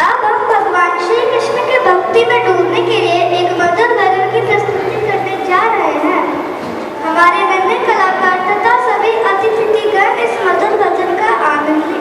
अब हम भगवान श्री कृष्ण के भक्ति में डूबने के लिए एक मधुर भजन की प्रस्तुति करने जा रहे हैं। हमारे नन्हे कलाकार तथा सभी अतिथिगण इस मधुर भजन का आनंद लें।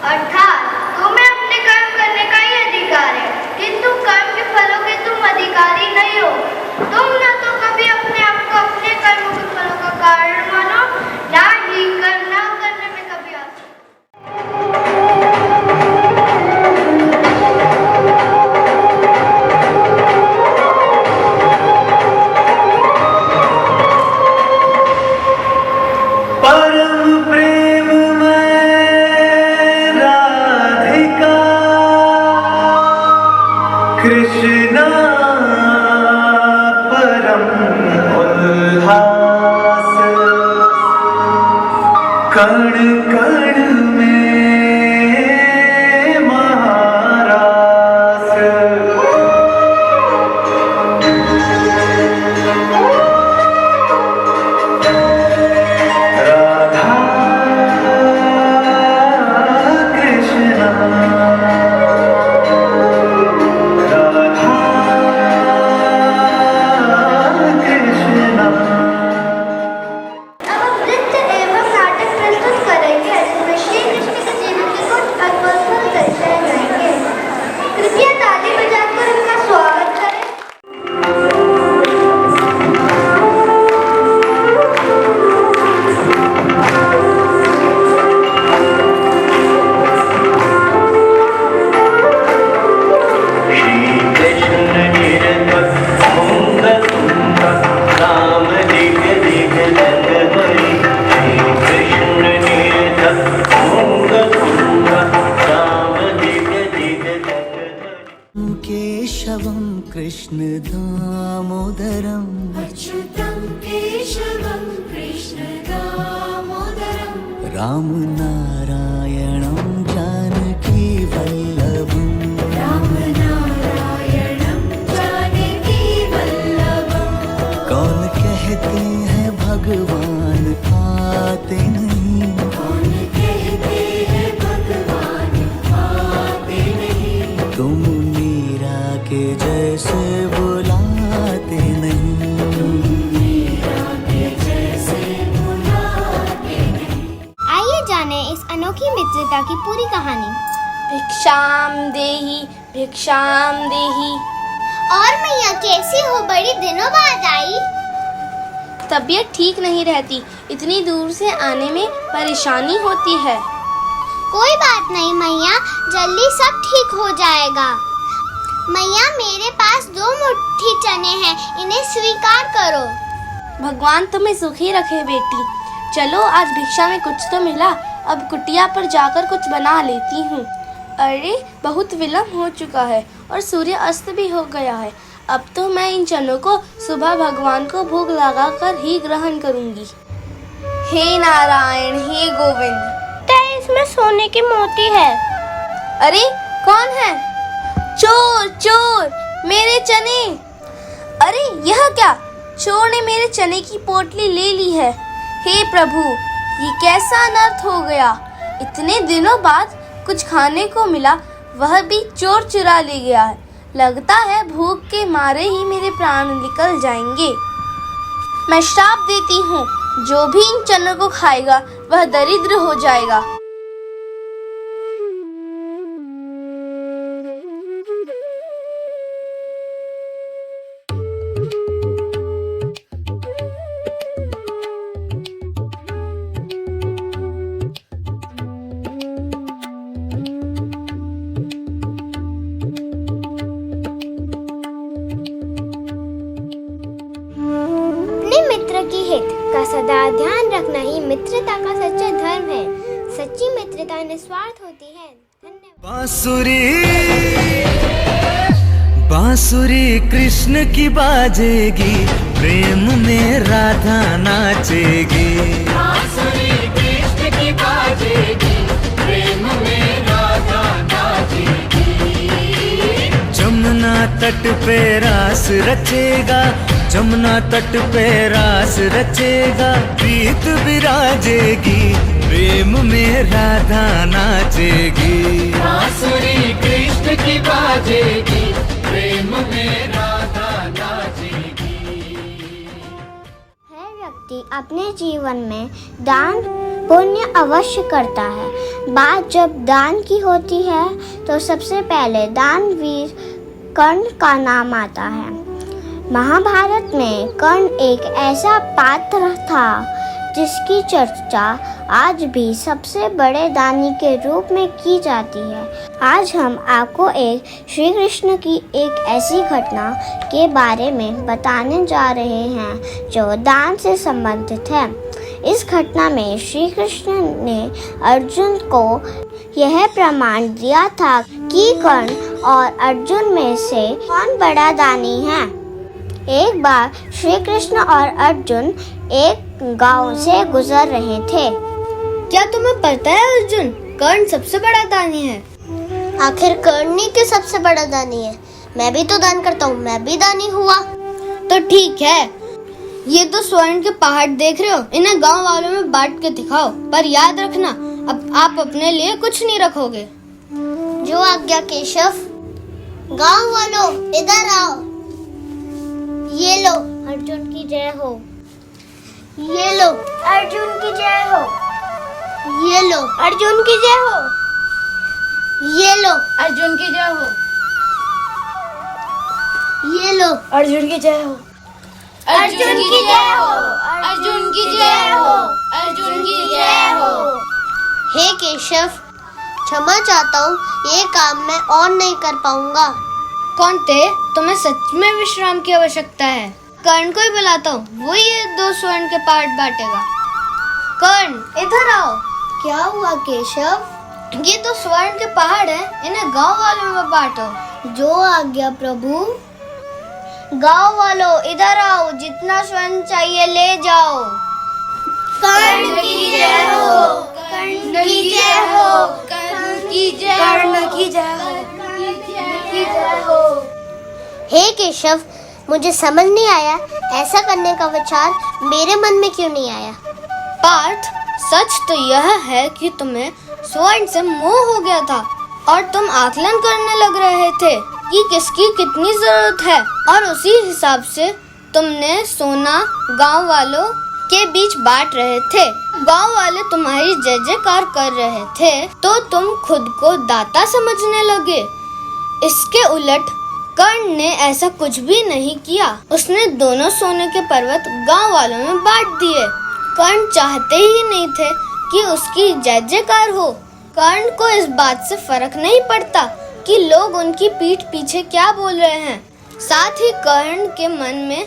अर्थात तुम्हें अपने कर्म करने का ही अधिकार है, किंतु कर्म के फलों के तुम अधिकारी नहीं हो। तुम न तो कभी अपने आप को अपने कर्मों के फलों का कारण मानो, ना ही कर्म न करने में कभी आसक्ति। कृष्णा परम उल्लास, कण कण में महारास। राधा कृष्णा केशवं कृष्ण दामोदरं अच्युतं केशवं कृष्ण दामोदरं राम नारायणं जानकी वल्लभं राम नारायणं जानकी वल्लभं। कौन कहते हैं भगवान आते नहीं, कौन कहते हैं भगवान आते नहीं, तुम मीरा के जैसे बुलाते नहीं, मीरा के जैसे बुलाते नहीं। आइए जाने इस अनोखी मित्रता की पूरी कहानी। भिक्षाम देहि भिक्षाम देहि। और मैया कैसी हो, बड़ी दिनों बाद आई। तबीयत ठीक नहीं रहती, इतनी दूर से आने में परेशानी होती है। कोई बात नहीं मैया, जल्दी सब ठीक हो जाएगा। मैया मेरे पास 2 मुट्ठी चने हैं, इन्हें स्वीकार करो। भगवान तुम्हें सुखी रखे बेटी। चलो आज भिक्षा में कुछ तो मिला, अब कुटिया पर जाकर कुछ बना लेती हूँ। अरे बहुत विलम्ब हो चुका है और सूर्य अस्त भी हो गया है। अब तो मैं इन चनों को सुबह भगवान को भोग लगाकर ही ग्रहण करूँगी। हे नारायण, हे गोविंद। इसमें सोने की मोती है। अरे कौन है? चोर चोर, मेरे चने। अरे यह क्या, चोर ने मेरे चने की पोटली ले ली है। हे प्रभु, ये कैसा अनर्थ हो गया। इतने दिनों बाद कुछ खाने को मिला, वह भी चोर चुरा ले गया है। लगता है भूख के मारे ही मेरे प्राण निकल जाएंगे। मैं श्राप देती हूँ, जो भी इन चनों को खाएगा वह दरिद्र हो जाएगा। अपने मित्र की हित का सदा ध्यान रखना ही मित्रता का सच्चा धर्म है। सच्ची मित्रता निस्वार्थ होती है। धन्यवाद। बांसुरी कृष्ण की बाजेगी, प्रेम में राधा नाचेगी। बांसुरी कृष्ण की बाजेगी, प्रेम में राधा नाचेगी। जमुना तट पे रास रचेगा, जमुना तट पे रास रचेगा। प्रीत विराजेगी, प्रेम में राधा नाचेगी। बांसुरी कृष्ण की बाजेगी, प्रेम में राधा नाचेगी। हर व्यक्ति अपने जीवन में दान पुण्य अवश्य करता है। बात जब दान की होती है तो सबसे पहले दानवीर कर्ण का नाम आता है। महाभारत में कर्ण एक ऐसा पात्र था जिसकी चर्चा आज भी सबसे बड़े दानी के रूप में की जाती है। आज हम आपको एक श्री कृष्ण की एक ऐसी घटना के बारे में बताने जा रहे हैं जो दान से संबंधित है। इस घटना में श्री कृष्ण ने अर्जुन को यह प्रमाण दिया था कि कर्ण और अर्जुन में से कौन बड़ा दानी है। एक बार श्री कृष्ण और अर्जुन एक गांव से गुजर रहे थे। क्या तुम्हें पता है अर्जुन, कर्ण सबसे बड़ा दानी है? आखिर कर्ण ही क्यों सबसे बड़ा दानी है? मैं भी तो दान करता हूँ, मैं भी दानी हुआ। तो ठीक है, ये तो स्वर्ण के पहाड़ देख रहे हो, इन्हें गांव वालों में बांट के दिखाओ। पर याद रखना, अब आप अपने लिए कुछ नहीं रखोगे। जो आज्ञा केशव। गांव वालों इधर आओ। ये लो अर्जुन की जय हो। ये लो अर्जुन की जय हो। ये लो अर्जुन की जय हो। ये लो अर्जुन की जय हो। ये लो अर्जुन की जय हो। अर्जुन की जय हो। अर्जुन की जय हो। अर्जुन की जय हो। हे केशव, क्षमा चाहता हूँ, ये काम मैं और नहीं कर पाऊंगा। कौन थे? तुम्हें सच में विश्राम की आवश्यकता है। कर्ण को ही बुलाता हूँ, वो ये 2 स्वर्ण के पार्ट बांटेगा। कर्ण इधर आओ। क्या हुआ केशव? ये तो स्वर्ण के पहाड़ हैं, इन्हें गांव वालों में बांटो। जो आज्ञा प्रभु। गांव वालों इधर आओ, जितना स्वर्ण चाहिए ले जाओ। कर्ण की जय हो। कर्ण की जय हो। कर्ण की जय हो। कर्ण की जय हो। हे केशव, मुझे समझ नहीं आया ऐसा करने का विचार मेरे मन में क्यों नहीं आया। पार्थ, सच तो यह है कि तुम्हें स्वर्ण से मोह हो गया था और तुम आकलन करने लग रहे थे कि किसकी कितनी जरूरत है, और उसी हिसाब से तुमने सोना गांव वालों के बीच बांट रहे थे। गांव वाले तुम्हारी जय जयकार कर रहे थे तो तुम खुद को दाता समझने लगे। इसके उलट कर्ण ने ऐसा कुछ भी नहीं किया। उसने दोनों सोने के पर्वत गांव वालों में बांट दिए। कर्ण चाहते ही नहीं थे कि उसकी जय जयकार हो। कर्ण को इस बात से फर्क नहीं पड़ता कि लोग उनकी पीठ पीछे क्या बोल रहे हैं। साथ ही कर्ण के मन में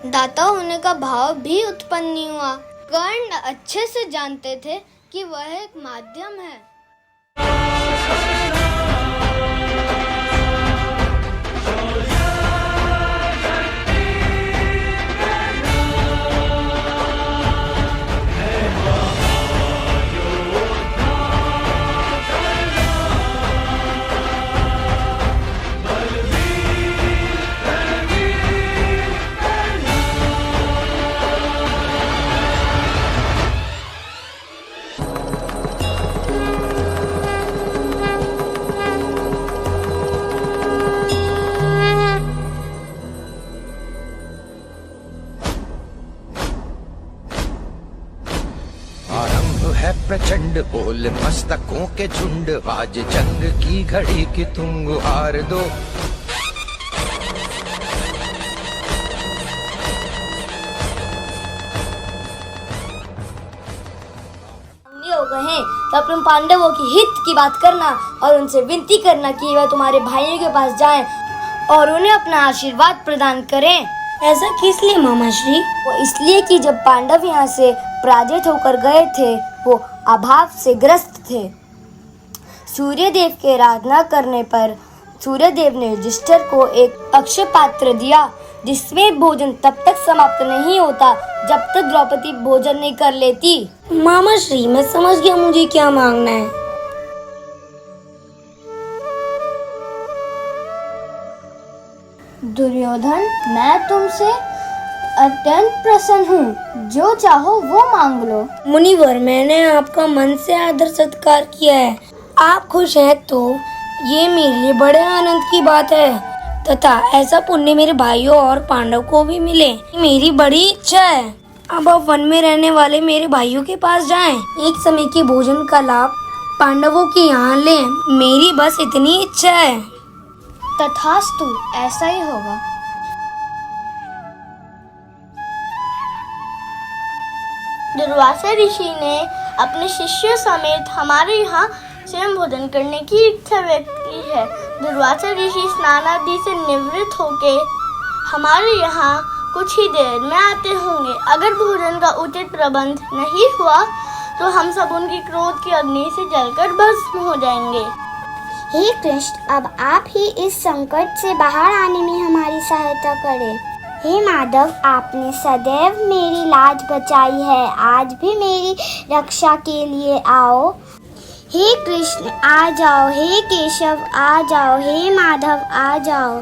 दाता होने का भाव भी उत्पन्न नहीं हुआ। कर्ण अच्छे से जानते थे कि वह एक माध्यम है। प्रचंड बोल मस्तकों के झुंड, आज जंग की घड़ी की तुम गुहार दो। हो गए हैं तो अपने पांडवों की हित की बात करना और उनसे विनती करना कि वह तुम्हारे भाइयों के पास जाएं और उन्हें अपना आशीर्वाद प्रदान करें। ऐसा किस लिए मामा श्री? वो इसलिए कि जब पांडव यहाँ से पराजित होकर गए थे वो अभाव से ग्रस्त थे। सूर्यदेव के आराधना करने पर सूर्यदेव ने युधिष्ठिर को एक अक्षय पात्र दिया जिसमें भोजन तब तक समाप्त नहीं होता जब तक द्रौपदी भोजन नहीं कर लेती। मामा श्री मैं समझ गया मुझे क्या मांगना है। दुर्योधन, मैं तुमसे अत्यंत प्रसन्न हूँ, जो चाहो वो मांग लो। मुनिवर, मैंने आपका मन से आदर सत्कार किया है। आप खुश हैं तो ये मेरे लिए बड़े आनंद की बात है तथा ऐसा पुण्य मेरे भाइयों और पांडव को भी मिले, मेरी बड़ी इच्छा है। अब आप वन में रहने वाले मेरे भाइयों के पास जाएं, एक समय के भोजन का लाभ पांडवों के यहाँ लें, मेरी बस इतनी इच्छा है। तथास्तु, ऐसा ही होगा। दुर्वासा ऋषि ने अपने शिष्यों समेत हमारे यहाँ स्वयं भोजन करने की इच्छा व्यक्त की है। दुर्वासा ऋषि स्नानादि से निवृत्त होके हमारे यहाँ कुछ ही देर में आते होंगे। अगर भोजन का उचित प्रबंध नहीं हुआ तो हम सब उनकी क्रोध की अग्नि से जलकर भस्म हो जाएंगे। हे कृष्ण, अब आप ही इस संकट से बाहर आने में हमारी सहायता करें। हे माधव, आपने सदैव मेरी लाज बचाई है, आज भी मेरी रक्षा के लिए आओ। हे कृष्ण आ जाओ, हे केशव आ जाओ, हे माधव आ जाओ।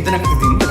तक